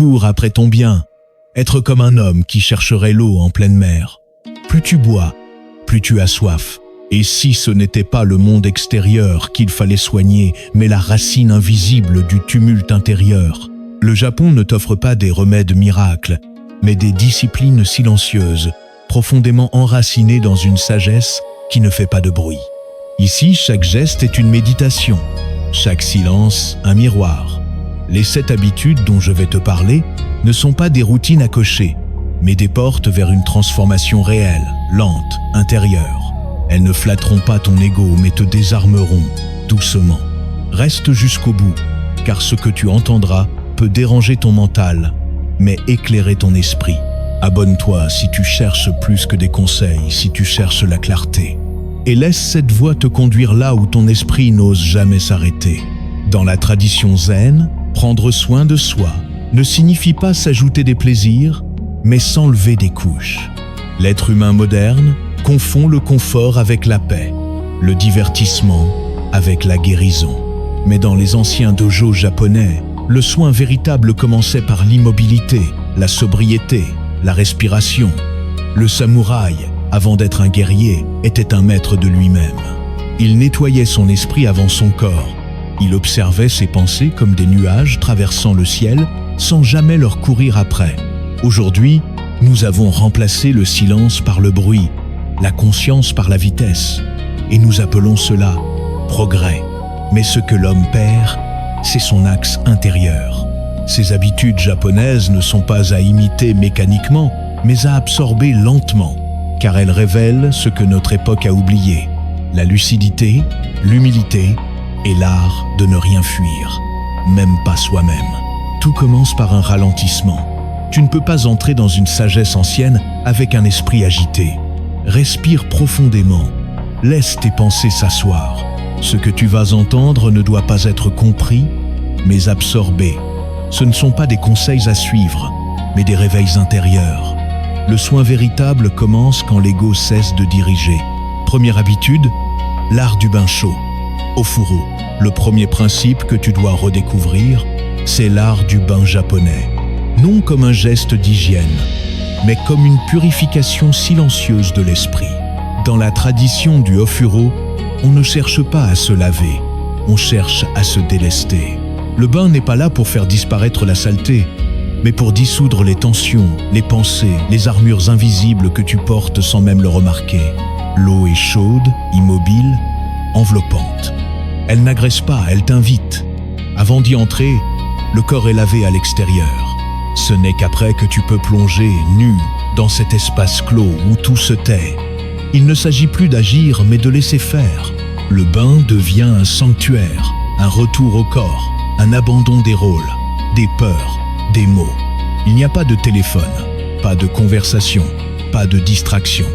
cours après ton bien, être comme un homme qui chercherait l'eau en pleine mer. Plus tu bois, plus tu as soif. Et si ce n'était pas le monde extérieur qu'il fallait soigner, mais la racine invisible du tumulte intérieur, le Japon ne t'offre pas des remèdes miracles, mais des disciplines silencieuses, profondément enracinées dans une sagesse qui ne fait pas de bruit. Ici, chaque geste est une méditation, chaque silence un miroir. Les 7 habitudes dont je vais te parler ne sont pas des routines à cocher, mais des portes vers une transformation réelle, lente, intérieure. Elles ne flatteront pas ton ego, mais te désarmeront doucement. Reste jusqu'au bout, car ce que tu entendras peut déranger ton mental, mais éclairer ton esprit. Abonne-toi si tu cherches plus que des conseils, si tu cherches la clarté. Et laisse cette voie te conduire là où ton esprit n'ose jamais s'arrêter. Dans la tradition zen, prendre soin de soi ne signifie pas s'ajouter des plaisirs, mais s'enlever des couches. L'être humain moderne confond le confort avec la paix, le divertissement avec la guérison. Mais dans les anciens dojos japonais, le soin véritable commençait par l'immobilité, la sobriété, la respiration. Le samouraï, avant d'être un guerrier, était un maître de lui-même. Il nettoyait son esprit avant son corps. Il observait ses pensées comme des nuages traversant le ciel sans jamais leur courir après. Aujourd'hui, nous avons remplacé le silence par le bruit, la conscience par la vitesse, et nous appelons cela progrès. Mais ce que l'homme perd, c'est son axe intérieur. Ces habitudes japonaises ne sont pas à imiter mécaniquement, mais à absorber lentement, car elles révèlent ce que notre époque a oublié, la lucidité, l'humilité et l'art de ne rien fuir, même pas soi-même. Tout commence par un ralentissement. Tu ne peux pas entrer dans une sagesse ancienne avec un esprit agité. Respire profondément, laisse tes pensées s'asseoir. Ce que tu vas entendre ne doit pas être compris, mais absorbé. Ce ne sont pas des conseils à suivre, mais des réveils intérieurs. Le soin véritable commence quand l'ego cesse de diriger. Première habitude, l'art du bain chaud. Ofuro, le premier principe que tu dois redécouvrir, c'est l'art du bain japonais. Non comme un geste d'hygiène, mais comme une purification silencieuse de l'esprit. Dans la tradition du ofuro, on ne cherche pas à se laver, on cherche à se délester. Le bain n'est pas là pour faire disparaître la saleté, mais pour dissoudre les tensions, les pensées, les armures invisibles que tu portes sans même le remarquer. L'eau est chaude, immobile, enveloppante. Elle n'agresse pas, elle t'invite. Avant d'y entrer, le corps est lavé à l'extérieur. Ce n'est qu'après que tu peux plonger nu dans cet espace clos où tout se tait. Il ne s'agit plus d'agir, mais de laisser faire. Le bain devient un sanctuaire, un retour au corps, un abandon des rôles, des peurs, des mots. Il n'y a pas de téléphone, pas de conversation, pas de distraction.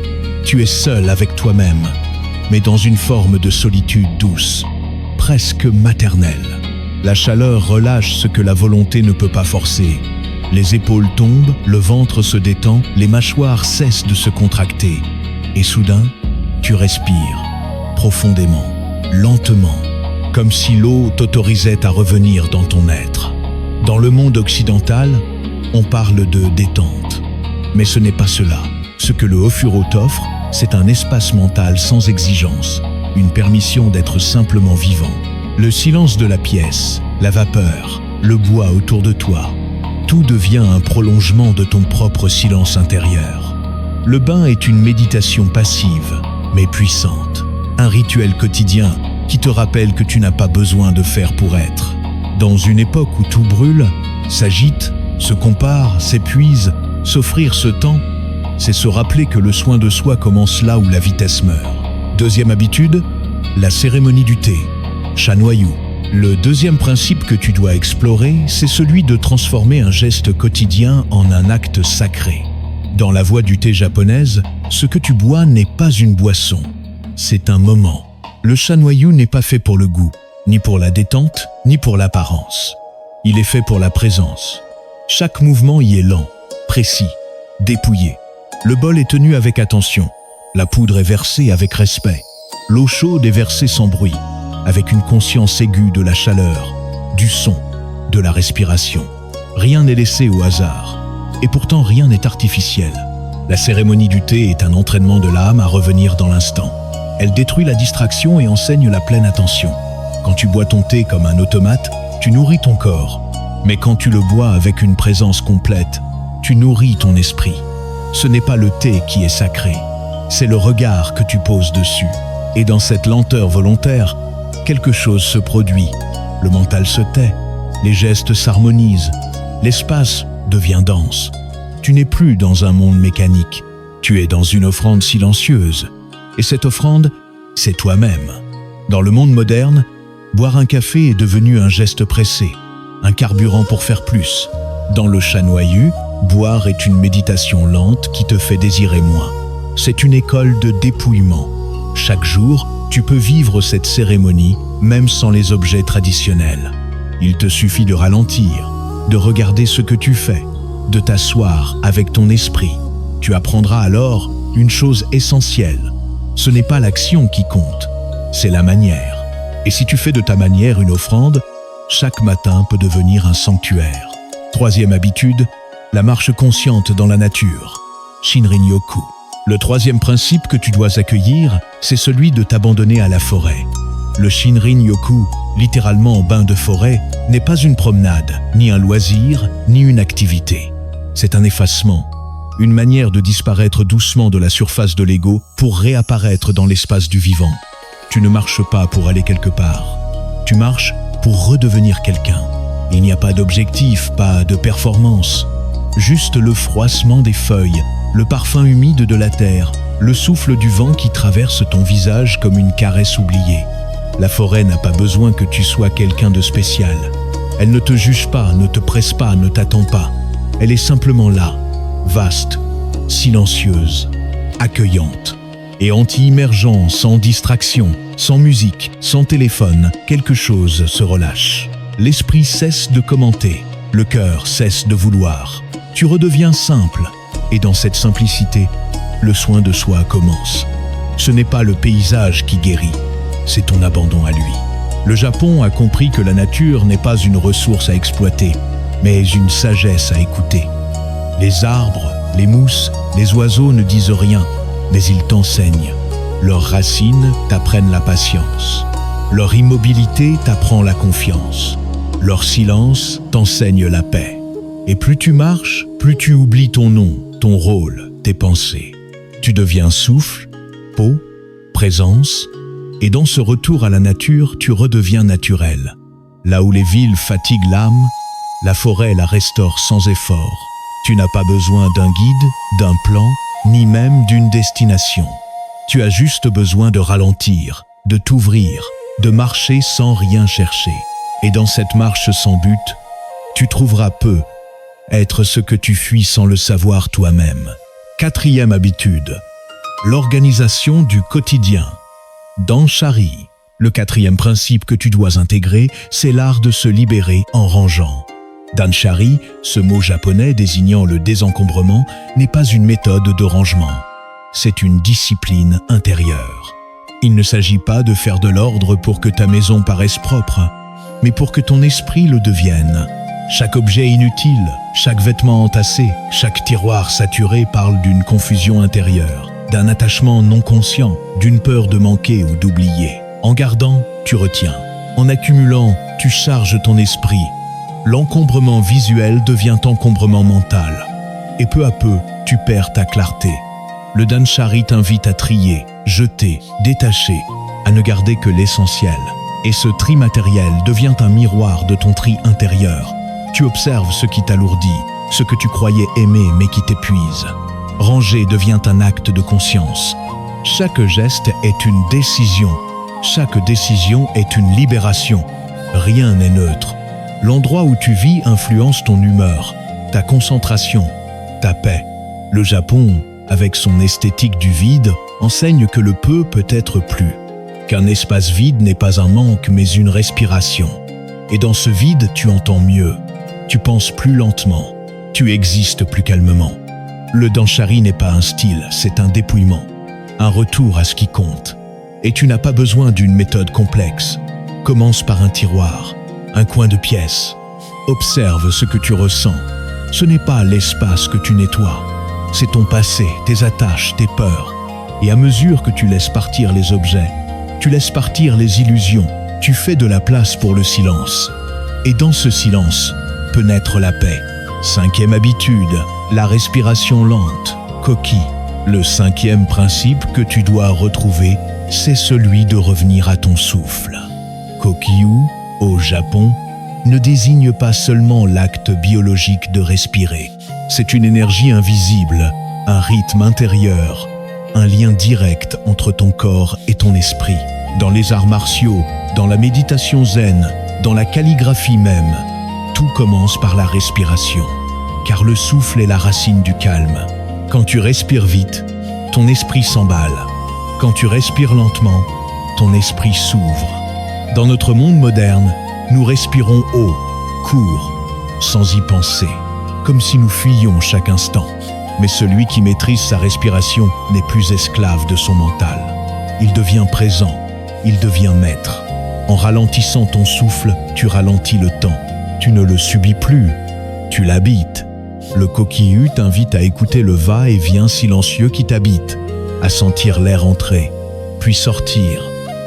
Tu es seul avec toi-même, mais dans une forme de solitude douce, presque maternelle. La chaleur relâche ce que la volonté ne peut pas forcer. Les épaules tombent, le ventre se détend, les mâchoires cessent de se contracter. Et soudain, tu respires, profondément, lentement, comme si l'eau t'autorisait à revenir dans ton être. Dans le monde occidental, on parle de détente. Mais ce n'est pas cela. Ce que le ofuro t'offre, c'est un espace mental sans exigence, une permission d'être simplement vivant. Le silence de la pièce, la vapeur, le bois autour de toi, tout devient un prolongement de ton propre silence intérieur. Le bain est une méditation passive, mais puissante. Un rituel quotidien qui te rappelle que tu n'as pas besoin de faire pour être. Dans une époque où tout brûle, s'agite, se compare, s'épuise, s'offrir ce temps, c'est se rappeler que le soin de soi commence là où la vitesse meurt. Deuxième habitude, la cérémonie du thé, Shanoyu. Le deuxième principe que tu dois explorer, c'est celui de transformer un geste quotidien en un acte sacré. Dans la voie du thé japonaise, ce que tu bois n'est pas une boisson, c'est un moment. Le Shanoyu n'est pas fait pour le goût, ni pour la détente, ni pour l'apparence. Il est fait pour la présence. Chaque mouvement y est lent, précis, dépouillé. Le bol est tenu avec attention. La poudre est versée avec respect. L'eau chaude est versée sans bruit, avec une conscience aiguë de la chaleur, du son, de la respiration. Rien n'est laissé au hasard. Et pourtant rien n'est artificiel. La cérémonie du thé est un entraînement de l'âme à revenir dans l'instant. Elle détruit la distraction et enseigne la pleine attention. Quand tu bois ton thé comme un automate, tu nourris ton corps. Mais quand tu le bois avec une présence complète, tu nourris ton esprit. Ce n'est pas le thé qui est sacré, c'est le regard que tu poses dessus. Et dans cette lenteur volontaire, quelque chose se produit. Le mental se tait, les gestes s'harmonisent, l'espace devient dense. Tu n'es plus dans un monde mécanique, tu es dans une offrande silencieuse. Et cette offrande, c'est toi-même. Dans le monde moderne, boire un café est devenu un geste pressé, un carburant pour faire plus. Dans le Chat Noyau, boire est une méditation lente qui te fait désirer moins. C'est une école de dépouillement. Chaque jour, tu peux vivre cette cérémonie, même sans les objets traditionnels. Il te suffit de ralentir, de regarder ce que tu fais, de t'asseoir avec ton esprit. Tu apprendras alors une chose essentielle. Ce n'est pas l'action qui compte, c'est la manière. Et si tu fais de ta manière une offrande, chaque matin peut devenir un sanctuaire. Troisième habitude, la marche consciente dans la nature. Shinrin-yoku. Le troisième principe que tu dois accueillir, c'est celui de t'abandonner à la forêt. Le Shinrin-yoku, littéralement bain de forêt, n'est pas une promenade, ni un loisir, ni une activité. C'est un effacement, une manière de disparaître doucement de la surface de l'ego pour réapparaître dans l'espace du vivant. Tu ne marches pas pour aller quelque part. Tu marches pour redevenir quelqu'un. Il n'y a pas d'objectif, pas de performance. Juste le froissement des feuilles, le parfum humide de la terre, le souffle du vent qui traverse ton visage comme une caresse oubliée. La forêt n'a pas besoin que tu sois quelqu'un de spécial. Elle ne te juge pas, ne te presse pas, ne t'attend pas. Elle est simplement là, vaste, silencieuse, accueillante. Et en t'y immergeant, sans distraction, sans musique, sans téléphone, quelque chose se relâche. L'esprit cesse de commenter, le cœur cesse de vouloir. Tu redeviens simple, et dans cette simplicité, le soin de soi commence. Ce n'est pas le paysage qui guérit, c'est ton abandon à lui. Le Japon a compris que la nature n'est pas une ressource à exploiter, mais une sagesse à écouter. Les arbres, les mousses, les oiseaux ne disent rien, mais ils t'enseignent. Leurs racines t'apprennent la patience. Leur immobilité t'apprend la confiance. Leur silence t'enseigne la paix. Et plus tu marches, plus tu oublies ton nom, ton rôle, tes pensées. Tu deviens souffle, peau, présence, et dans ce retour à la nature, tu redeviens naturel. Là où les villes fatiguent l'âme, la forêt la restaure sans effort. Tu n'as pas besoin d'un guide, d'un plan, ni même d'une destination. Tu as juste besoin de ralentir, de t'ouvrir, de marcher sans rien chercher. Et dans cette marche sans but, tu trouveras peu être ce que tu fuis sans le savoir toi-même. Quatrième habitude, l'organisation du quotidien. Danshari, le quatrième principe que tu dois intégrer, c'est l'art de se libérer en rangeant. Danshari, ce mot japonais désignant le désencombrement, n'est pas une méthode de rangement. C'est une discipline intérieure. Il ne s'agit pas de faire de l'ordre pour que ta maison paraisse propre, mais pour que ton esprit le devienne. Chaque objet inutile, chaque vêtement entassé, chaque tiroir saturé parle d'une confusion intérieure, d'un attachement non conscient, d'une peur de manquer ou d'oublier. En gardant, tu retiens. En accumulant, tu charges ton esprit. L'encombrement visuel devient encombrement mental. Et peu à peu, tu perds ta clarté. Le Danshari t'invite à trier, jeter, détacher, à ne garder que l'essentiel. Et ce tri matériel devient un miroir de ton tri intérieur. Tu observes ce qui t'alourdit, ce que tu croyais aimer mais qui t'épuise. Ranger devient un acte de conscience. Chaque geste est une décision. Chaque décision est une libération. Rien n'est neutre. L'endroit où tu vis influence ton humeur, ta concentration, ta paix. Le Japon, avec son esthétique du vide, enseigne que le peu peut être plus. Qu'un espace vide n'est pas un manque mais une respiration. Et dans ce vide, tu entends mieux. Tu penses plus lentement. Tu existes plus calmement. Le Danshari n'est pas un style, c'est un dépouillement. Un retour à ce qui compte. Et tu n'as pas besoin d'une méthode complexe. Commence par un tiroir, un coin de pièce, Observe ce que tu ressens. Ce n'est pas l'espace que tu nettoies. C'est ton passé, tes attaches, tes peurs. Et à mesure que tu laisses partir les objets, tu laisses partir les illusions, tu fais de la place pour le silence. Et dans ce silence peut naître la paix. 5e habitude, la respiration lente. Koki. Le 5e principe que tu dois retrouver, c'est celui de revenir à ton souffle. Kokyu, au Japon, ne désigne pas seulement l'acte biologique de respirer. C'est une énergie invisible, un rythme intérieur, un lien direct entre ton corps et ton esprit. Dans les arts martiaux, dans la méditation zen, dans la calligraphie même, tout commence par la respiration, car le souffle est la racine du calme. Quand tu respires vite, ton esprit s'emballe. Quand tu respires lentement, ton esprit s'ouvre. Dans notre monde moderne, nous respirons haut, court, sans y penser, comme si nous fuyions chaque instant. Mais celui qui maîtrise sa respiration n'est plus esclave de son mental. Il devient présent, il devient maître. En ralentissant ton souffle, tu ralentis le temps. Tu ne le subis plus, tu l'habites. Le Kokyu t'invite à écouter le va-et-vient silencieux qui t'habite, à sentir l'air entrer, puis sortir,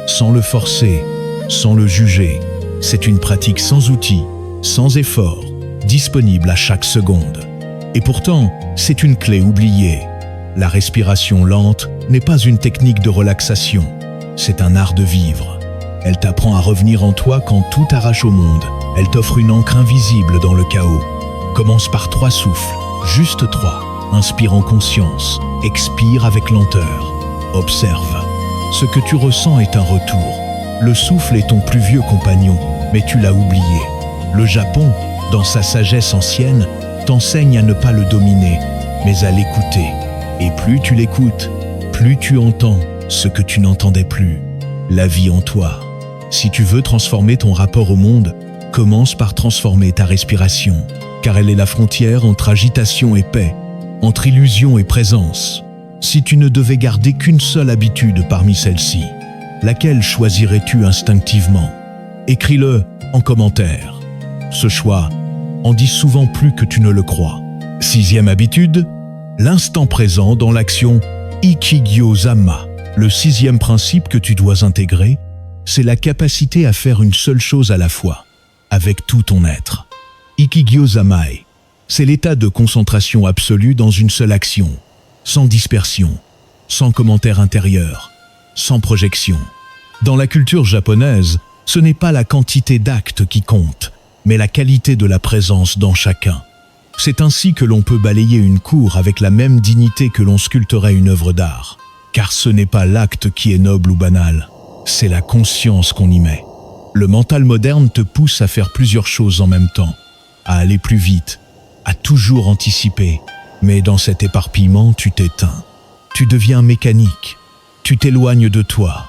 sans le forcer, sans le juger. C'est une pratique sans outils, sans effort, disponible à chaque seconde. Et pourtant, c'est une clé oubliée. La respiration lente n'est pas une technique de relaxation, c'est un art de vivre. Elle t'apprend à revenir en toi quand tout arrache au monde. Elle t'offre une encre invisible dans le chaos. Commence par 3 souffles, juste 3. Inspire en conscience, expire avec lenteur. Observe. Ce que tu ressens est un retour. Le souffle est ton plus vieux compagnon, mais tu l'as oublié. Le Japon, dans sa sagesse ancienne, t'enseigne à ne pas le dominer, mais à l'écouter. Et plus tu l'écoutes, plus tu entends ce que tu n'entendais plus. La vie en toi. Si tu veux transformer ton rapport au monde, commence par transformer ta respiration, car elle est la frontière entre agitation et paix, entre illusion et présence. Si tu ne devais garder qu'une seule habitude parmi celles-ci, laquelle choisirais-tu instinctivement? Écris-le en commentaire. Ce choix en dit souvent plus que tu ne le crois. 6e habitude, l'instant présent dans l'action Ikigyozama. Le 6e principe que tu dois intégrer, c'est la capacité à faire une seule chose à la fois, avec tout ton être. Ikigyozamae, c'est l'état de concentration absolue dans une seule action, sans dispersion, sans commentaire intérieur, sans projection. Dans la culture japonaise, ce n'est pas la quantité d'actes qui compte, mais la qualité de la présence dans chacun. C'est ainsi que l'on peut balayer une cour avec la même dignité que l'on sculpterait une œuvre d'art. Car ce n'est pas l'acte qui est noble ou banal, c'est la conscience qu'on y met. Le mental moderne te pousse à faire plusieurs choses en même temps, à aller plus vite, à toujours anticiper. Mais dans cet éparpillement, tu t'éteins. Tu deviens mécanique. Tu t'éloignes de toi.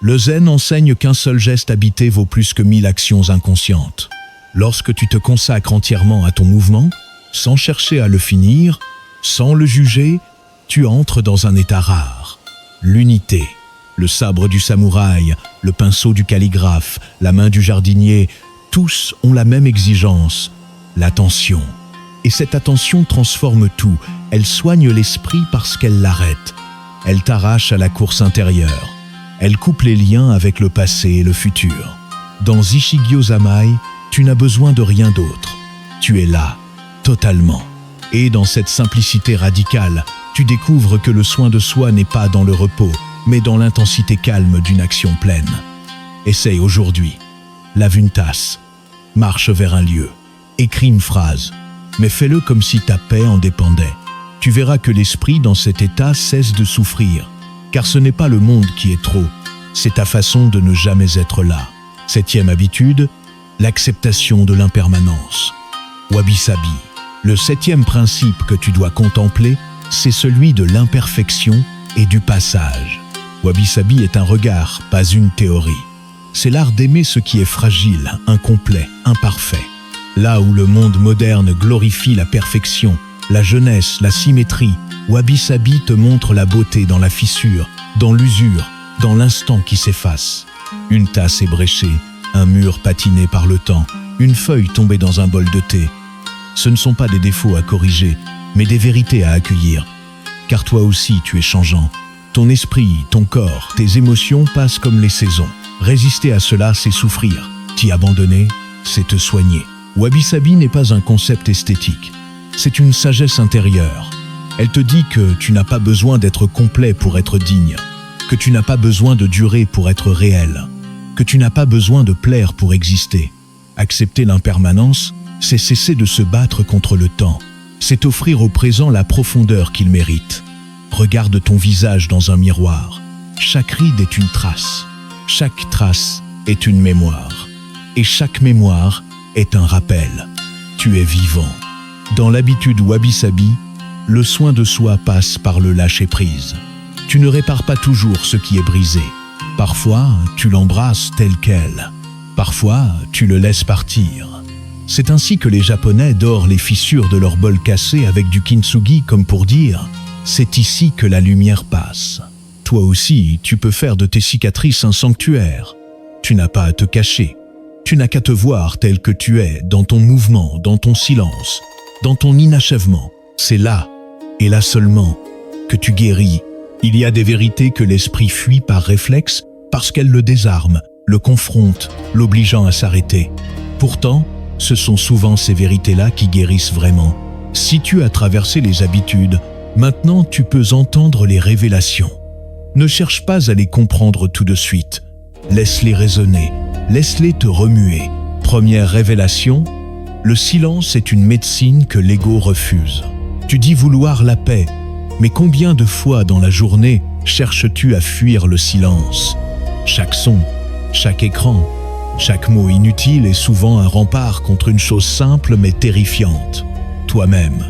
Le zen enseigne qu'un seul geste habité vaut plus que 1000 actions inconscientes. Lorsque tu te consacres entièrement à ton mouvement, sans chercher à le finir, sans le juger, tu entres dans un état rare. L'unité, le sabre du samouraï, le pinceau du calligraphe, la main du jardinier, tous ont la même exigence, l'attention. Et cette attention transforme tout, elle soigne l'esprit parce qu'elle l'arrête. Elle t'arrache à la course intérieure. Elle coupe les liens avec le passé et le futur. Dans Ikigyozamae, tu n'as besoin de rien d'autre. Tu es là, totalement. Et dans cette simplicité radicale, tu découvres que le soin de soi n'est pas dans le repos, mais dans l'intensité calme d'une action pleine. Essaye aujourd'hui. Lave une tasse. Marche vers un lieu. Écris une phrase. Mais fais-le comme si ta paix en dépendait. Tu verras que l'esprit dans cet état cesse de souffrir. Car ce n'est pas le monde qui est trop, c'est ta façon de ne jamais être là. 7e habitude, l'acceptation de l'impermanence. Wabi-sabi. Le 7e principe que tu dois contempler, c'est celui de l'imperfection et du passage. Wabi-sabi est un regard, pas une théorie. C'est l'art d'aimer ce qui est fragile, incomplet, imparfait. Là où le monde moderne glorifie la perfection, la jeunesse, la symétrie, Wabi-sabi te montre la beauté dans la fissure, dans l'usure, dans l'instant qui s'efface. Une tasse ébréchée, un mur patiné par le temps, une feuille tombée dans un bol de thé. Ce ne sont pas des défauts à corriger, mais des vérités à accueillir. Car toi aussi tu es changeant. Ton esprit, ton corps, tes émotions passent comme les saisons. Résister à cela, c'est souffrir. T'y abandonner, c'est te soigner. Wabi Sabi n'est pas un concept esthétique. C'est une sagesse intérieure. Elle te dit que tu n'as pas besoin d'être complet pour être digne, que tu n'as pas besoin de durer pour être réel, que tu n'as pas besoin de plaire pour exister. Accepter l'impermanence, c'est cesser de se battre contre le temps. C'est offrir au présent la profondeur qu'il mérite. Regarde ton visage dans un miroir. Chaque ride est une trace. Chaque trace est une mémoire. Et chaque mémoire est un rappel. Tu es vivant. Dans l'habitude Wabi Sabi, le soin de soi passe par le lâcher-prise. Tu ne répares pas toujours ce qui est brisé. Parfois, tu l'embrasses tel quel. Parfois, tu le laisses partir. C'est ainsi que les Japonais dorent les fissures de leur bol cassé avec du kintsugi comme pour dire « c'est ici que la lumière passe ». Toi aussi, tu peux faire de tes cicatrices un sanctuaire. Tu n'as pas à te cacher. Tu n'as qu'à te voir tel que tu es, dans ton mouvement, dans ton silence, dans ton inachèvement. C'est là, et là seulement, que tu guéris. Il y a des vérités que l'esprit fuit par réflexe parce qu'elles le désarment, le confrontent, l'obligeant à s'arrêter. Pourtant, ce sont souvent ces vérités-là qui guérissent vraiment. Si tu as traversé les habitudes, maintenant tu peux entendre les révélations. Ne cherche pas à les comprendre tout de suite. Laisse-les résonner, laisse-les te remuer. Première révélation, le silence est une médecine que l'ego refuse. Tu dis vouloir la paix, mais combien de fois dans la journée cherches-tu à fuir le silence? Chaque son, chaque écran, chaque mot inutile est souvent un rempart contre une chose simple mais terrifiante. Toi-même.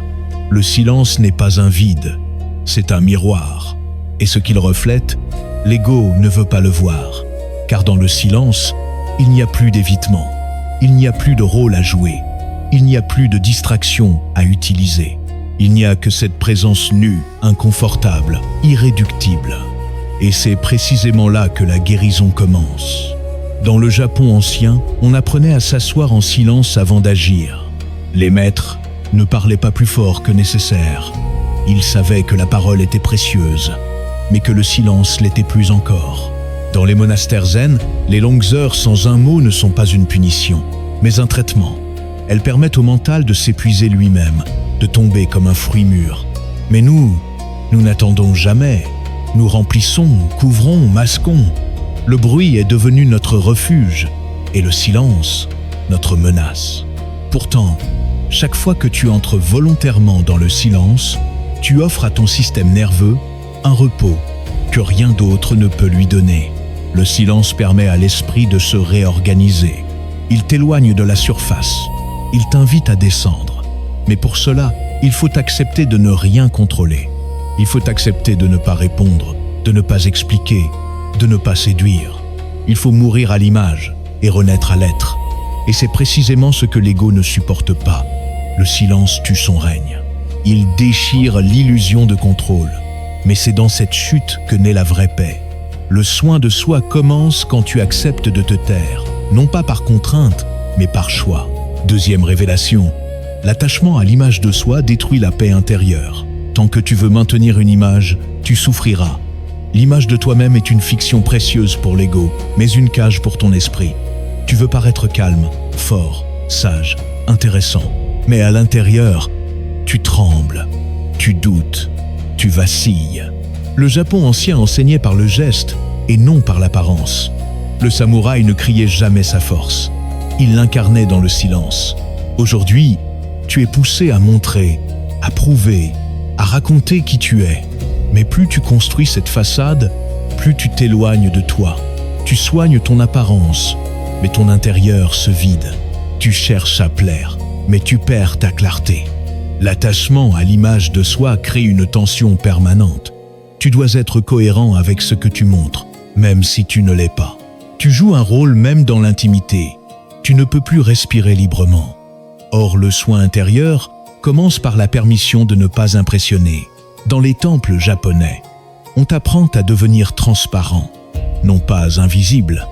Le silence n'est pas un vide, c'est un miroir. Et ce qu'il reflète, l'ego ne veut pas le voir. Car dans le silence, il n'y a plus d'évitement. Il n'y a plus de rôle à jouer. Il n'y a plus de distraction à utiliser. Il n'y a que cette présence nue, inconfortable, irréductible. Et c'est précisément là que la guérison commence. Dans le Japon ancien, on apprenait à s'asseoir en silence avant d'agir. Les maîtres ne parlaient pas plus fort que nécessaire. Ils savaient que la parole était précieuse, mais que le silence l'était plus encore. Dans les monastères zen, les longues heures sans un mot ne sont pas une punition, mais un traitement. Elles permettent au mental de s'épuiser lui-même, de tomber comme un fruit mûr. Mais nous n'attendons jamais. Nous remplissons, couvrons, masquons. Le bruit est devenu notre refuge et le silence, notre menace. Pourtant, chaque fois que tu entres volontairement dans le silence, tu offres à ton système nerveux un repos que rien d'autre ne peut lui donner. Le silence permet à l'esprit de se réorganiser. Il t'éloigne de la surface. Il t'invite à descendre. Mais pour cela, il faut accepter de ne rien contrôler. Il faut accepter de ne pas répondre, de ne pas expliquer, de ne pas séduire. Il faut mourir à l'image et renaître à l'être. Et c'est précisément ce que l'ego ne supporte pas. Le silence tue son règne. Il déchire l'illusion de contrôle. Mais c'est dans cette chute que naît la vraie paix. Le soin de soi commence quand tu acceptes de te taire, non pas par contrainte, mais par choix. Deuxième révélation, l'attachement à l'image de soi détruit la paix intérieure. Tant que tu veux maintenir une image, tu souffriras. L'image de toi-même est une fiction précieuse pour l'ego, mais une cage pour ton esprit. Tu veux paraître calme, fort, sage, intéressant. Mais à l'intérieur, tu trembles, tu doutes, tu vacilles. Le Japon ancien enseignait par le geste et non par l'apparence. Le samouraï ne criait jamais sa force. Il l'incarnait dans le silence. Aujourd'hui, tu es poussé à montrer, à prouver, à raconter qui tu es. Mais plus tu construis cette façade, plus tu t'éloignes de toi. Tu soignes ton apparence, mais ton intérieur se vide. Tu cherches à plaire, mais tu perds ta clarté. L'attachement à l'image de soi crée une tension permanente. Tu dois être cohérent avec ce que tu montres, même si tu ne l'es pas. Tu joues un rôle même dans l'intimité. Tu ne peux plus respirer librement. Or, le soin intérieur commence par la permission de ne pas impressionner. Dans les temples japonais, on t'apprend à devenir transparent, non pas invisible,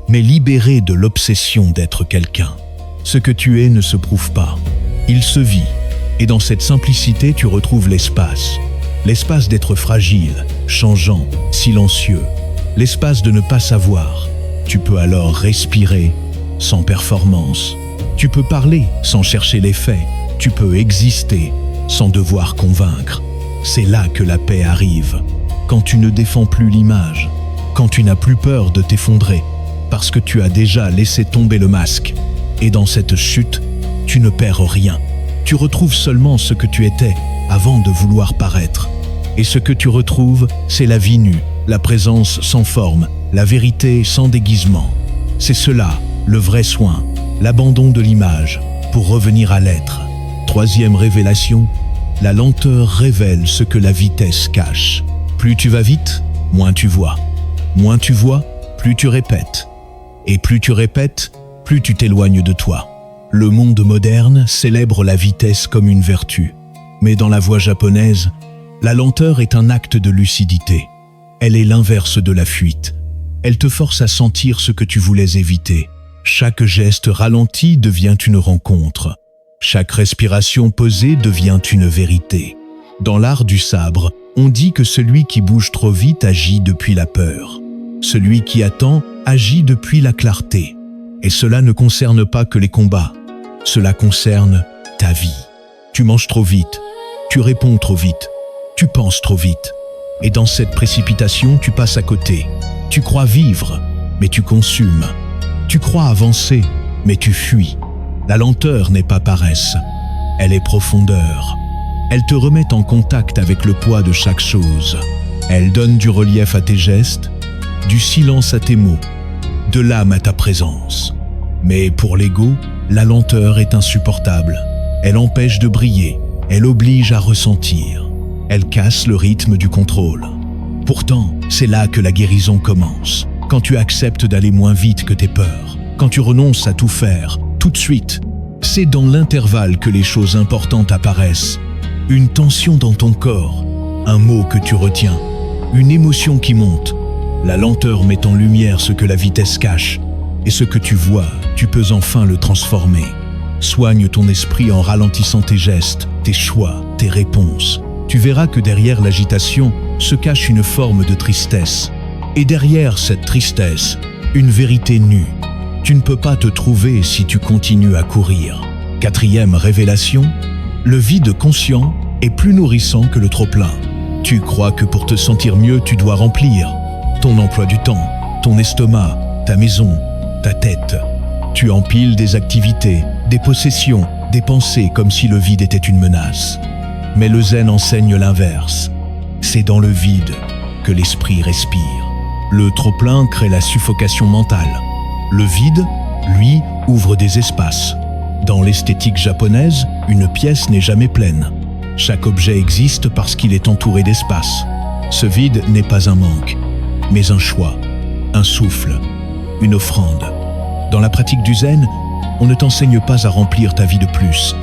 mais libéré de l'obsession d'être quelqu'un. Ce que tu es ne se prouve pas. Il se vit. Et dans cette simplicité, tu retrouves l'espace. L'espace d'être fragile, changeant, silencieux. L'espace de ne pas savoir. Tu peux alors respirer sans performance. Tu peux parler sans chercher les faits. Tu peux exister sans devoir convaincre. C'est là que la paix arrive. Quand tu ne défends plus l'image. Quand tu n'as plus peur de t'effondrer. Parce que tu as déjà laissé tomber le masque. Et dans cette chute, tu ne perds rien. Tu retrouves seulement ce que tu étais avant de vouloir paraître. Et ce que tu retrouves, c'est la vie nue, la présence sans forme, la vérité sans déguisement. C'est cela, le vrai soin, l'abandon de l'image, pour revenir à l'être. Troisième révélation, la lenteur révèle ce que la vitesse cache. Plus tu vas vite, moins tu vois. Moins tu vois, plus tu répètes. Et plus tu répètes, plus tu t'éloignes de toi. Le monde moderne célèbre la vitesse comme une vertu. Mais dans la voie japonaise, la lenteur est un acte de lucidité. Elle est l'inverse de la fuite. Elle te force à sentir ce que tu voulais éviter. Chaque geste ralenti devient une rencontre. Chaque respiration posée devient une vérité. Dans l'art du sabre, on dit que celui qui bouge trop vite agit depuis la peur. Celui qui attend agit depuis la clarté. Et cela ne concerne pas que les combats. Cela concerne ta vie. Tu manges trop vite. Tu réponds trop vite. Tu penses trop vite. Et dans cette précipitation, tu passes à côté. Tu crois vivre, mais tu consumes. Tu crois avancer, mais tu fuis. La lenteur n'est pas paresse. Elle est profondeur. Elle te remet en contact avec le poids de chaque chose. Elle donne du relief à tes gestes, du silence à tes mots, de l'âme à ta présence. Mais pour l'ego, la lenteur est insupportable. Elle empêche de briller, elle oblige à ressentir. Elle casse le rythme du contrôle. Pourtant, c'est là que la guérison commence. Quand tu acceptes d'aller moins vite que tes peurs, quand tu renonces à tout faire, tout de suite, c'est dans l'intervalle que les choses importantes apparaissent. Une tension dans ton corps, un mot que tu retiens, une émotion qui monte. La lenteur met en lumière ce que la vitesse cache. Et ce que tu vois, tu peux enfin le transformer. Soigne ton esprit en ralentissant tes gestes, tes choix, tes réponses. Tu verras que derrière l'agitation se cache une forme de tristesse. Et derrière cette tristesse, une vérité nue. Tu ne peux pas te trouver si tu continues à courir. Quatrième révélation, le vide conscient est plus nourrissant que le trop-plein. Tu crois que pour te sentir mieux, tu dois remplir ton emploi du temps, ton estomac, ta maison, ta tête. Tu empiles des activités, des possessions, des pensées comme si le vide était une menace. Mais le zen enseigne l'inverse. C'est dans le vide que l'esprit respire. Le trop-plein crée la suffocation mentale. Le vide, lui, ouvre des espaces. Dans l'esthétique japonaise, une pièce n'est jamais pleine. Chaque objet existe parce qu'il est entouré d'espace. Ce vide n'est pas un manque, mais un choix, un souffle, une offrande. Dans la pratique du zen, on ne t'enseigne pas à remplir ta vie de plus,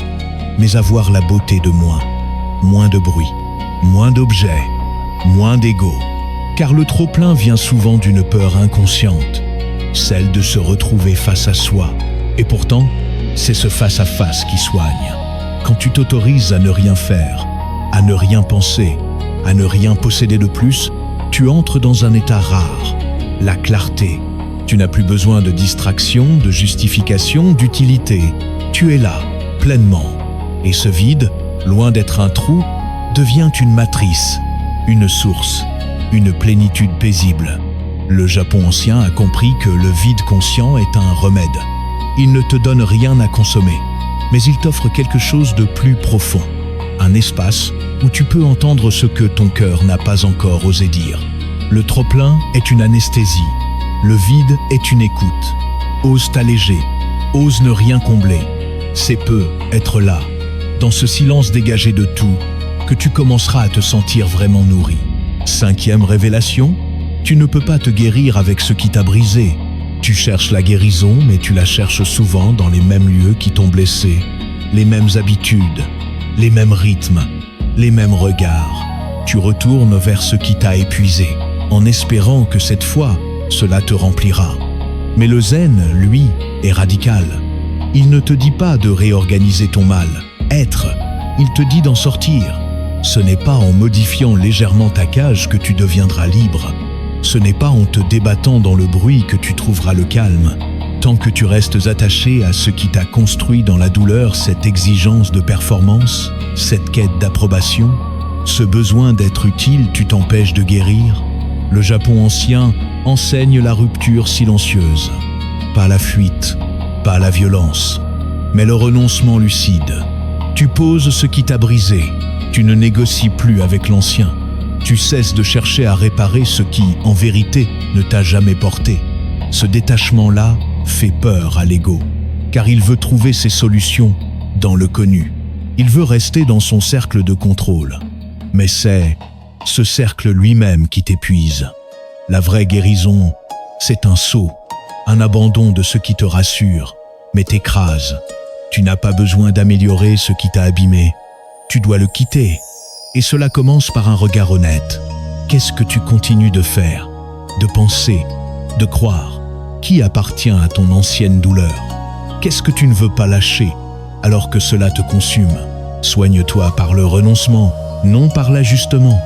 mais à voir la beauté de moins. Moins de bruit, moins d'objets, moins d'ego. Car le trop-plein vient souvent d'une peur inconsciente, celle de se retrouver face à soi. Et pourtant, c'est ce face-à-face qui soigne. Quand tu t'autorises à ne rien faire, à ne rien penser, à ne rien posséder de plus, tu entres dans un état rare, la clarté. Tu n'as plus besoin de distraction, de justification, d'utilité. Tu es là, pleinement. Et ce vide, loin d'être un trou, devient une matrice, une source, une plénitude paisible. Le Japon ancien a compris que le vide conscient est un remède. Il ne te donne rien à consommer, mais il t'offre quelque chose de plus profond. Un espace où tu peux entendre ce que ton cœur n'a pas encore osé dire. Le trop-plein est une anesthésie. Le vide est une écoute. Ose t'alléger, ose ne rien combler. C'est peu être là, dans ce silence dégagé de tout, que tu commenceras à te sentir vraiment nourri. Cinquième révélation, tu ne peux pas te guérir avec ce qui t'a brisé. Tu cherches la guérison, mais tu la cherches souvent dans les mêmes lieux qui t'ont blessé, les mêmes habitudes, les mêmes rythmes, les mêmes regards. Tu retournes vers ce qui t'a épuisé, en espérant que cette fois, cela te remplira. Mais le zen, lui, est radical. Il ne te dit pas de réorganiser ton mal. Être, il te dit d'en sortir. Ce n'est pas en modifiant légèrement ta cage que tu deviendras libre. Ce n'est pas en te débattant dans le bruit que tu trouveras le calme. Tant que tu restes attaché à ce qui t'a construit dans la douleur, cette exigence de performance, cette quête d'approbation, ce besoin d'être utile, tu t'empêches de guérir. Le Japon ancien enseigne la rupture silencieuse. Pas la fuite, pas la violence, mais le renoncement lucide. Tu poses ce qui t'a brisé. Tu ne négocies plus avec l'ancien. Tu cesses de chercher à réparer ce qui, en vérité, ne t'a jamais porté. Ce détachement-là fait peur à l'ego, car il veut trouver ses solutions dans le connu. Il veut rester dans son cercle de contrôle. Mais c'est ce cercle lui-même qui t'épuise. La vraie guérison, c'est un saut, un abandon de ce qui te rassure, mais t'écrase. Tu n'as pas besoin d'améliorer ce qui t'a abîmé. Tu dois le quitter. Et cela commence par un regard honnête. Qu'est-ce que tu continues de faire, de penser, de croire? Qui appartient à ton ancienne douleur? Qu'est-ce que tu ne veux pas lâcher alors que cela te consume? Soigne-toi par le renoncement, non par l'ajustement.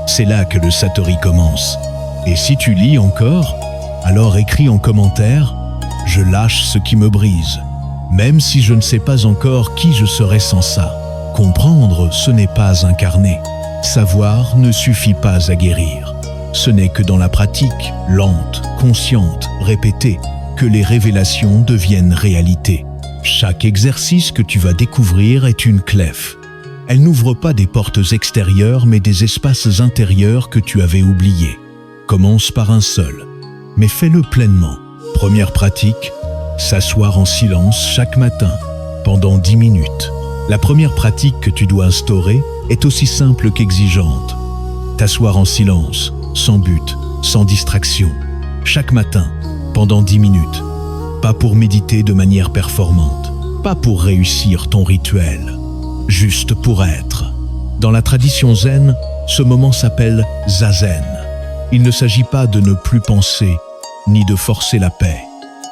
C'est là que le Satori commence. Et si tu lis encore, alors écris en commentaire « Je lâche ce qui me brise », même si je ne sais pas encore qui je serais sans ça. Comprendre, ce n'est pas incarner. Savoir ne suffit pas à guérir. Ce n'est que dans la pratique, lente, consciente, répétée, que les révélations deviennent réalité. Chaque exercice que tu vas découvrir est une clef. Elle n'ouvre pas des portes extérieures, mais des espaces intérieurs que tu avais oubliés. Commence par un seul, mais fais-le pleinement. Première pratique, s'asseoir en silence chaque matin, pendant 10 minutes. La première pratique que tu dois instaurer est aussi simple qu'exigeante. T'asseoir en silence, sans but, sans distraction, chaque matin, pendant 10 minutes. Pas pour méditer de manière performante, pas pour réussir ton rituel, juste pour être. Dans la tradition zen, ce moment s'appelle zazen. Il ne s'agit pas de ne plus penser, ni de forcer la paix,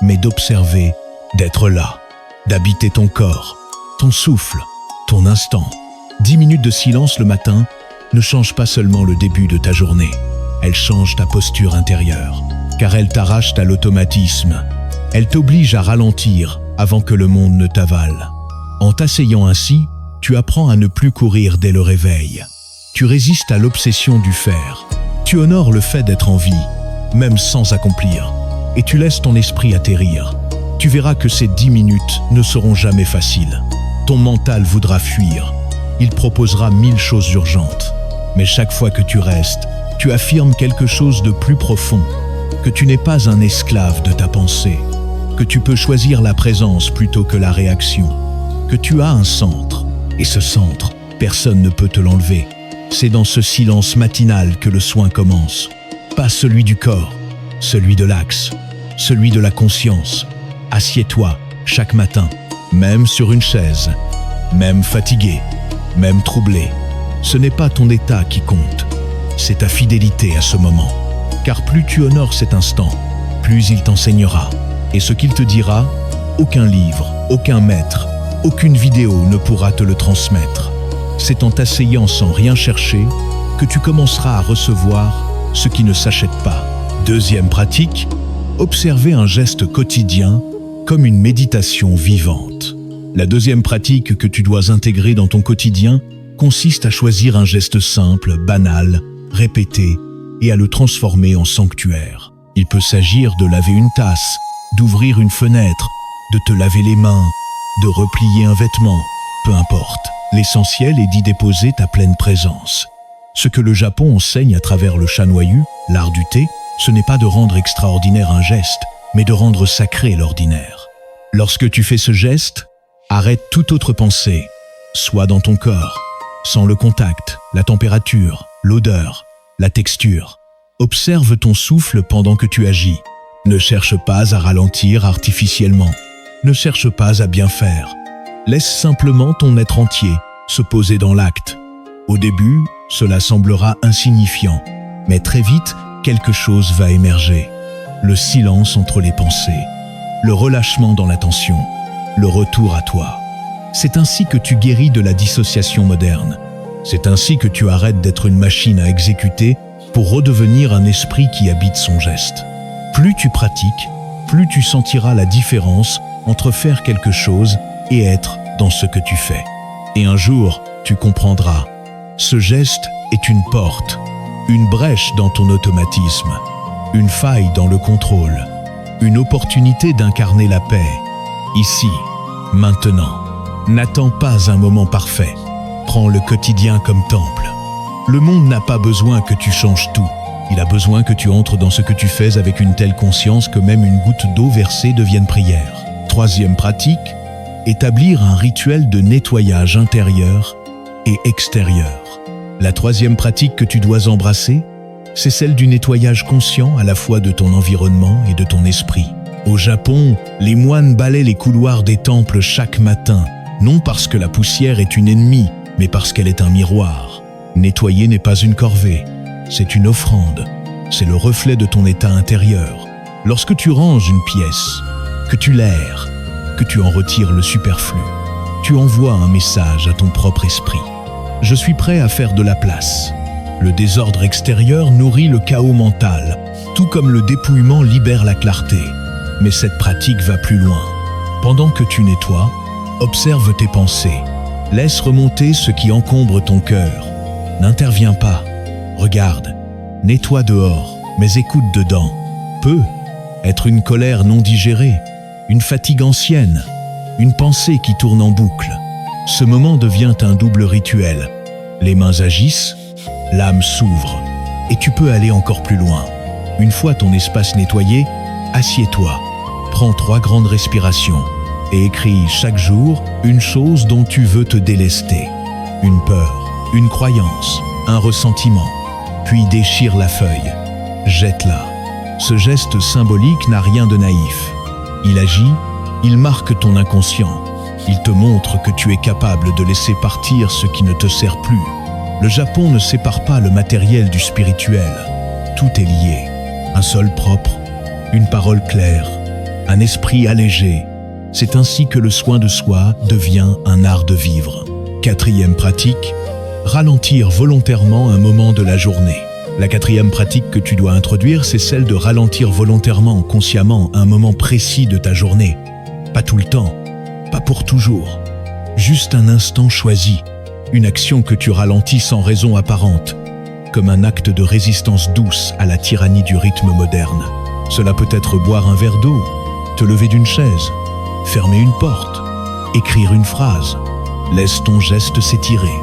mais d'observer, d'être là, d'habiter ton corps, ton souffle, ton instant. 10 minutes de silence le matin ne changent pas seulement le début de ta journée. Elle change ta posture intérieure, car elle t'arrache à l'automatisme. Elle t'oblige à ralentir avant que le monde ne t'avale. En t'asseyant ainsi, tu apprends à ne plus courir dès le réveil. Tu résistes à l'obsession du faire. Tu honores le fait d'être en vie, même sans accomplir. Et tu laisses ton esprit atterrir. Tu verras que ces 10 minutes ne seront jamais faciles. Ton mental voudra fuir. Il proposera 1000 choses urgentes. Mais chaque fois que tu restes, tu affirmes quelque chose de plus profond, que tu n'es pas un esclave de ta pensée, que tu peux choisir la présence plutôt que la réaction, que tu as un centre, et ce centre, personne ne peut te l'enlever. C'est dans ce silence matinal que le soin commence. Pas celui du corps, celui de l'axe, celui de la conscience. Assieds-toi chaque matin, même sur une chaise, même fatigué, même troublé. Ce n'est pas ton état qui compte, c'est ta fidélité à ce moment. Car plus tu honores cet instant, plus il t'enseignera. Et ce qu'il te dira, aucun livre, aucun maître, aucune vidéo ne pourra te le transmettre. C'est en t'asseyant sans rien chercher que tu commenceras à recevoir ce qui ne s'achète pas. Deuxième pratique, observer un geste quotidien comme une méditation vivante. La deuxième pratique que tu dois intégrer dans ton quotidien consiste à choisir un geste simple, banal, répété, et à le transformer en sanctuaire. Il peut s'agir de laver une tasse, d'ouvrir une fenêtre, de te laver les mains, de replier un vêtement, peu importe. L'essentiel est d'y déposer ta pleine présence. Ce que le Japon enseigne à travers le chanoyu, l'art du thé, ce n'est pas de rendre extraordinaire un geste, mais de rendre sacré l'ordinaire. Lorsque tu fais ce geste, arrête toute autre pensée, soit dans ton corps, sans le contact, la température, l'odeur, la texture. Observe ton souffle pendant que tu agis. Ne cherche pas à ralentir artificiellement. Ne cherche pas à bien faire. Laisse simplement ton être entier se poser dans l'acte. Au début, cela semblera insignifiant, mais très vite, quelque chose va émerger. Le silence entre les pensées, le relâchement dans l'attention, le retour à toi. C'est ainsi que tu guéris de la dissociation moderne. C'est ainsi que tu arrêtes d'être une machine à exécuter pour redevenir un esprit qui habite son geste. Plus tu pratiques, plus tu sentiras la différence entre faire quelque chose et être dans ce que tu fais. Et un jour, tu comprendras. Ce geste est une porte, une brèche dans ton automatisme, une faille dans le contrôle, une opportunité d'incarner la paix. Ici, maintenant. N'attends pas un moment parfait. Prends le quotidien comme temple. Le monde n'a pas besoin que tu changes tout. Il a besoin que tu entres dans ce que tu fais avec une telle conscience que même une goutte d'eau versée devienne prière. Troisième pratique, établir un rituel de nettoyage intérieur et extérieur. La troisième pratique que tu dois embrasser, c'est celle du nettoyage conscient à la fois de ton environnement et de ton esprit. Au Japon, les moines balaient les couloirs des temples chaque matin, non parce que la poussière est une ennemie, mais parce qu'elle est un miroir. Nettoyer n'est pas une corvée, c'est une offrande. C'est le reflet de ton état intérieur. Lorsque tu ranges une pièce, que tu l'aères, que tu en retires le superflu, tu envoies un message à ton propre esprit. Je suis prêt à faire de la place. Le désordre extérieur nourrit le chaos mental, tout comme le dépouillement libère la clarté. Mais cette pratique va plus loin. Pendant que tu nettoies, observe tes pensées. Laisse remonter ce qui encombre ton cœur. N'interviens pas. Regarde. Nettoie dehors, mais écoute dedans. Peut être une colère non digérée, une fatigue ancienne, une pensée qui tourne en boucle. Ce moment devient un double rituel. Les mains agissent, l'âme s'ouvre, et tu peux aller encore plus loin. Une fois ton espace nettoyé, assieds-toi, prends 3 grandes respirations et écris chaque jour une chose dont tu veux te délester. Une peur, une croyance, un ressentiment. Puis déchire la feuille, jette-la. Ce geste symbolique n'a rien de naïf. Il agit, il marque ton inconscient. Il te montre que tu es capable de laisser partir ce qui ne te sert plus. Le Japon ne sépare pas le matériel du spirituel. Tout est lié. Un sol propre, une parole claire, un esprit allégé. C'est ainsi que le soin de soi devient un art de vivre. 4e pratique, ralentir volontairement un moment de la journée. La 4e pratique que tu dois introduire, c'est celle de ralentir volontairement, consciemment, un moment précis de ta journée. Pas tout le temps, pas pour toujours. Juste un instant choisi, une action que tu ralentis sans raison apparente, comme un acte de résistance douce à la tyrannie du rythme moderne. Cela peut être boire un verre d'eau, te lever d'une chaise, fermer une porte, écrire une phrase. Laisse ton geste s'étirer,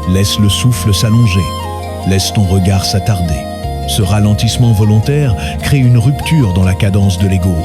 laisse le souffle s'allonger, laisse ton regard s'attarder. Ce ralentissement volontaire crée une rupture dans la cadence de l'ego.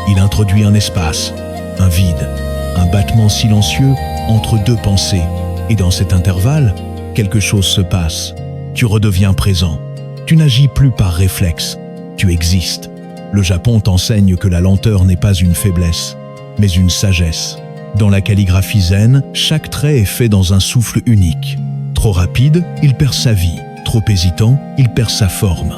Il introduit un espace, un vide, un battement silencieux entre 2 pensées. Et dans cet intervalle, quelque chose se passe. Tu redeviens présent. Tu n'agis plus par réflexe. Tu existes. Le Japon t'enseigne que la lenteur n'est pas une faiblesse, mais une sagesse. Dans la calligraphie zen, chaque trait est fait dans un souffle unique. Trop rapide, il perd sa vie. Trop hésitant, il perd sa forme.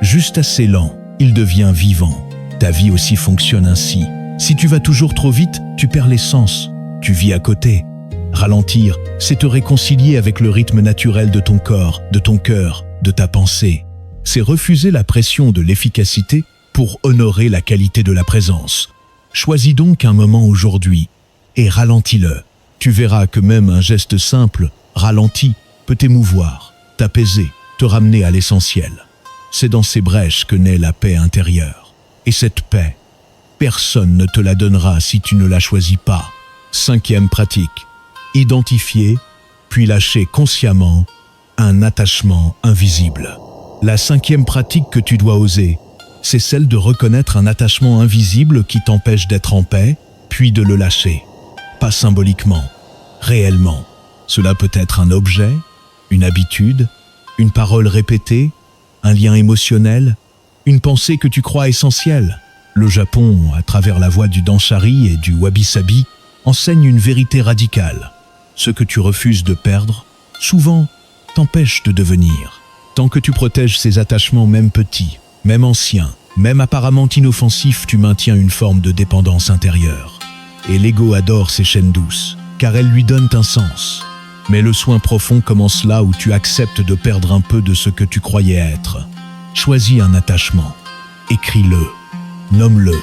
Juste assez lent, il devient vivant. Ta vie aussi fonctionne ainsi. Si tu vas toujours trop vite, tu perds l'essence. Tu vis à côté. Ralentir, c'est te réconcilier avec le rythme naturel de ton corps, de ton cœur, de ta pensée. C'est refuser la pression de l'efficacité pour honorer la qualité de la présence. Choisis donc un moment aujourd'hui et ralentis-le. Tu verras que même un geste simple, ralenti, peut t'émouvoir, t'apaiser, te ramener à l'essentiel. C'est dans ces brèches que naît la paix intérieure. Et cette paix, personne ne te la donnera si tu ne la choisis pas. 5e pratique. Identifier, puis lâcher consciemment un attachement invisible. La 5e pratique que tu dois oser, c'est celle de reconnaître un attachement invisible qui t'empêche d'être en paix, puis de le lâcher. Pas symboliquement, réellement. Cela peut être un objet, une habitude, une parole répétée, un lien émotionnel, une pensée que tu crois essentielle. Le Japon, à travers la voie du danshari et du wabi-sabi, enseigne une vérité radicale. Ce que tu refuses de perdre, souvent, t'empêche de devenir. Tant que tu protèges ces attachements même petits, même anciens, même apparemment inoffensifs, tu maintiens une forme de dépendance intérieure. Et l'ego adore ces chaînes douces, car elles lui donnent un sens. Mais le soin profond commence là où tu acceptes de perdre un peu de ce que tu croyais être. Choisis un attachement. Écris-le. Nomme-le.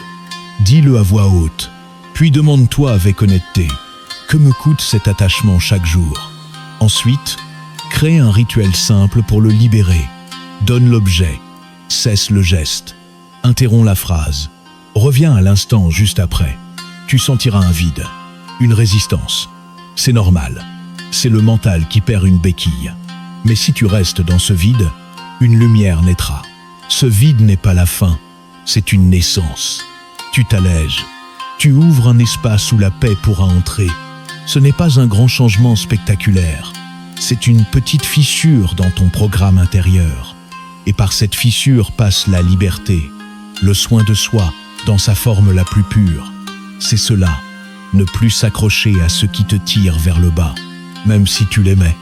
Dis-le à voix haute. Puis demande-toi avec honnêteté, que me coûte cet attachement chaque jour? Ensuite, crée un rituel simple pour le libérer. Donne l'objet. Cesse le geste. Interromps la phrase. Reviens à l'instant juste après. Tu sentiras un vide, une résistance. C'est normal. C'est le mental qui perd une béquille. Mais si tu restes dans ce vide, une lumière naîtra. Ce vide n'est pas la fin, c'est une naissance. Tu t'allèges. Tu ouvres un espace où la paix pourra entrer. Ce n'est pas un grand changement spectaculaire. C'est une petite fissure dans ton programme intérieur. Et par cette fissure passe la liberté, le soin de soi dans sa forme la plus pure. C'est cela, ne plus s'accrocher à ce qui te tire vers le bas, même si tu l'aimais,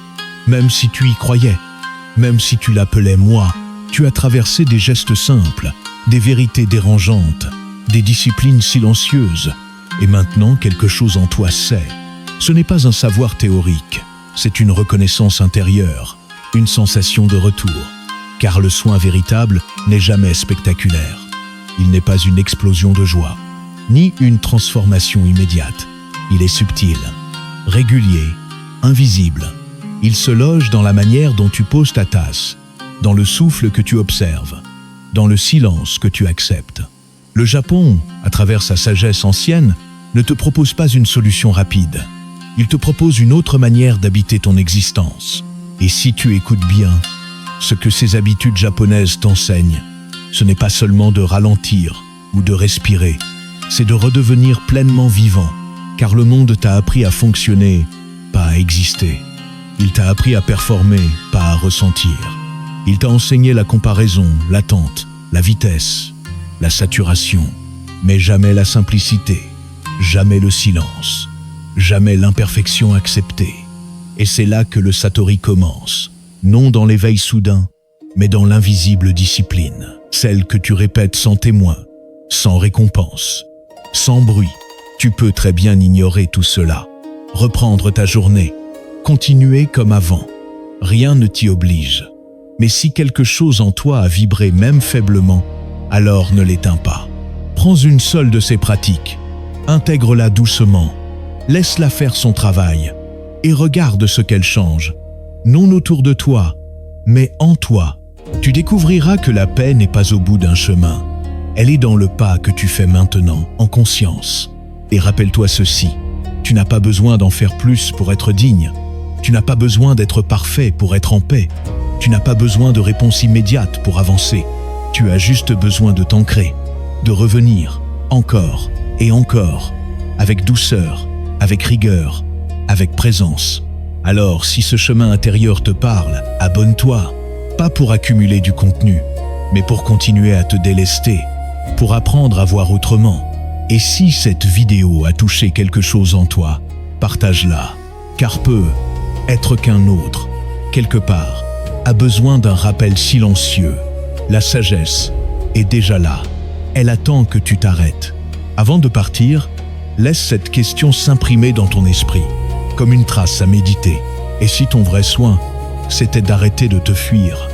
même si tu y croyais, même si tu l'appelais moi. Tu as traversé des gestes simples, des vérités dérangeantes, des disciplines silencieuses, et maintenant quelque chose en toi sait. Ce n'est pas un savoir théorique, c'est une reconnaissance intérieure, une sensation de retour, car le soin véritable n'est jamais spectaculaire. Il n'est pas une explosion de joie, ni une transformation immédiate. Il est subtil, régulier, invisible. Il se loge dans la manière dont tu poses ta tasse, dans le souffle que tu observes, dans le silence que tu acceptes. Le Japon, à travers sa sagesse ancienne, ne te propose pas une solution rapide. Il te propose une autre manière d'habiter ton existence. Et si tu écoutes bien, ce que ces habitudes japonaises t'enseignent, ce n'est pas seulement de ralentir ou de respirer, c'est de redevenir pleinement vivant, car le monde t'a appris à fonctionner, pas à exister. Il t'a appris à performer, pas à ressentir. Il t'a enseigné la comparaison, l'attente, la vitesse, la saturation, mais jamais la simplicité, jamais le silence, jamais l'imperfection acceptée. Et c'est là que le Satori commence, non dans l'éveil soudain, mais dans l'invisible discipline, celle que tu répètes sans témoin, sans récompense, sans bruit. Tu peux très bien ignorer tout cela, reprendre ta journée, continuer comme avant. Rien ne t'y oblige. Mais si quelque chose en toi a vibré même faiblement, alors ne l'éteins pas. Prends une seule de ces pratiques, intègre-la doucement, laisse-la faire son travail et regarde ce qu'elle change. Non autour de toi, mais en toi. Tu découvriras que la paix n'est pas au bout d'un chemin. Elle est dans le pas que tu fais maintenant, en conscience. Et rappelle-toi ceci, tu n'as pas besoin d'en faire plus pour être digne. Tu n'as pas besoin d'être parfait pour être en paix. Tu n'as pas besoin de réponse immédiate pour avancer. Tu as juste besoin de t'ancrer, de revenir, encore et encore, avec douceur, avec rigueur, avec présence. Alors, si ce chemin intérieur te parle, abonne-toi, pas pour accumuler du contenu, mais pour continuer à te délester, pour apprendre à voir autrement. Et si cette vidéo a touché quelque chose en toi, partage-la, car peut être qu'un autre, quelque part, a besoin d'un rappel silencieux. La sagesse est déjà là. Elle attend que tu t'arrêtes. Avant de partir, laisse cette question s'imprimer dans ton esprit, comme une trace à méditer. Et si ton vrai soin, c'était d'arrêter de te fuir,